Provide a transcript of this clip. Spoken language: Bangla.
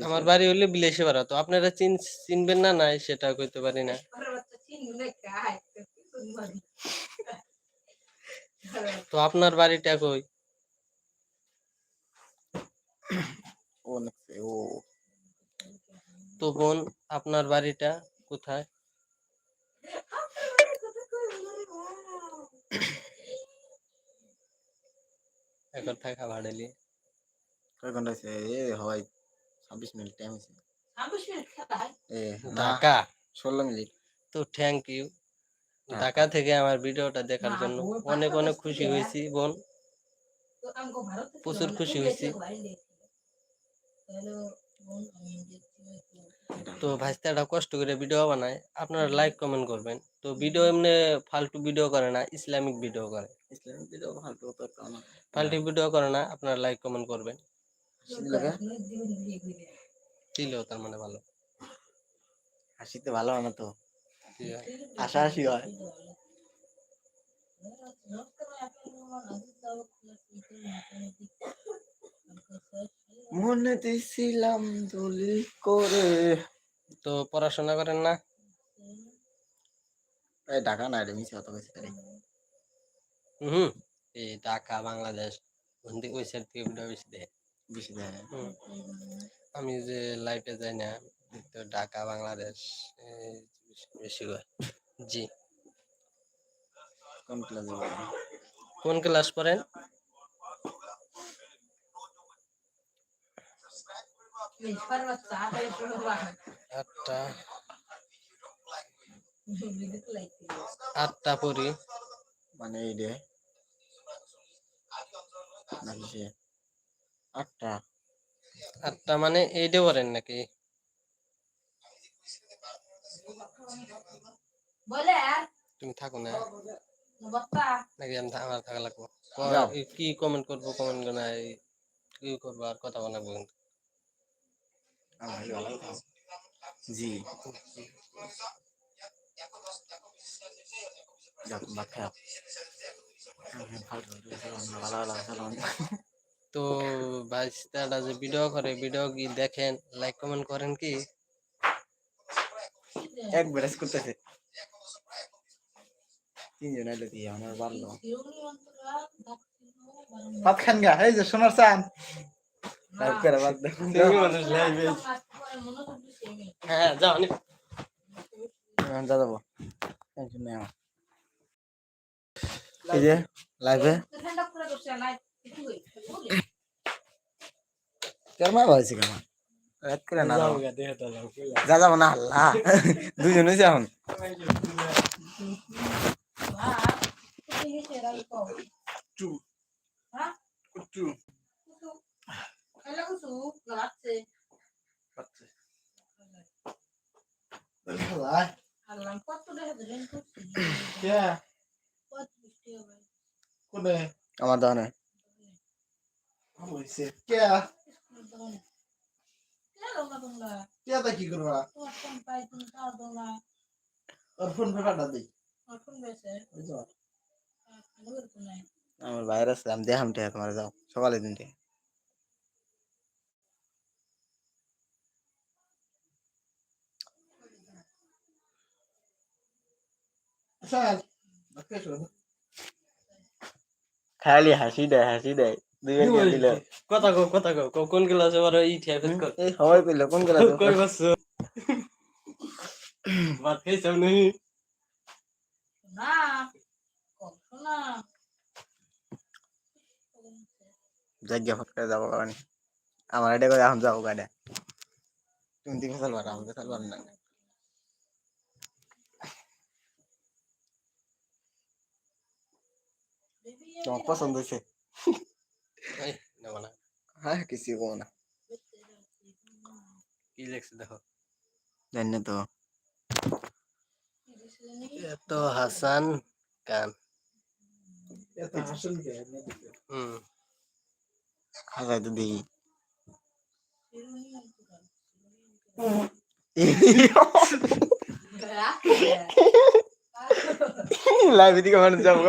আমার বাড়ি হইলে বিলেশে পাড়া। তো আপনারা চিনবেন না নাই সেটা কইতে পারি না। তো আপনার বাড়িটা কই? তো বোন আপনার বাড়িটা কোথায়? এখন থাকা ভাড়ালি কয় ঘন্টা হয়েছে? হয় 26 মিনিট টাইম হয়েছে। 26 মিনিট ঢাকা 16 মিনিট। তো থ্যাংক ইউ ঢাকা থেকে আমার ভিডিওটা দেখার জন্য অনেক অনেক খুশি হয়েছি বোন, প্রচুর খুশি হয়েছি। তো ভাইস্তাটা কষ্ট করে ভিডিও বানায়, আপনারা লাইক কমেন্ট করবেন। তো ভিডিও এমনি ফালতু ভিডিও করে না, ইসলামিক ভিডিও করে। ইসলামিক ভিডিও ফালতু ভিডিও করে না, আপনারা লাইক কমেন্ট করবেন। দিলেও তার মানে ভালো। হাসিতে ভালো হয় না তো, হাসাহাসি হয়। মনে দিছিলাম দলিল করে। তো পড়াশোনা করেন না? এই ঢাকা না রে, মিছে কথা কইছে রে। এই ঢাকা বাংলাদেশ হিন্দি ওই সাইড থেকে ভিডিও বেশি দেয়। বেশি দেয়। আমি যে লাইভে যাই না, তো ঢাকা বাংলাদেশ বেশি হয়। জি। কোন ক্লাসে পড়েন? কোন ক্লাস পড়েন? আটটা পড়ি। মানে এই রে নাকি আটটা মানে এইটা পড়েন নাকি? তুমি থাকো না নাকি আমার থাকা লাগবো? কি কমেন্ট করবো, কমেন্ট নাই কি করবো, আর কথা বলা লাগবো কিন্তু। জি তো ভাইস্তাটা যে ভিডিও করে, ভিডিও কি দেখেন, লাইক কমেন্ট করেন কি? এক বেরাস করতেছে তিনজন আইলে দিয়ে আমার বাড়লো ভাত খান গা। এই যে সোনার চান লাইভ করে বাদ দে। হ্যাঁ যাও নি যা যাবো, টেনশন নেই আমার। এই যে লাইভে কেমন হয়েছে কেমন রাত করে না যা যাবো না আল্লাহ দুজন হয়েছে এখন। আমার দোকানে কি করবা ফোন পেপারটা দিই আমার বাইরে আছে, আমি দেখাম তোমার যাও সকালে দিন খালি হাসি দেয় কথা কও কোন ক্লাসে পড়ো? এই সবাই কইলো কোন ক্লাসে কই বছর ভাত খাইছো নি? না না জায়গা ফটকা যাবো কারণ আমার এটা করে এখন যাবো গাড়ি তুমি দিকে চালবার আমাকে চালবার না। তোমার পছন্দ হয়েছে? হ্যাঁ কিছু কো না, কি লেখছে দেখো। জানি তো এত হাসান খান। হাসাই তো দেখি লাইভ দিকে মানুষ যাবো।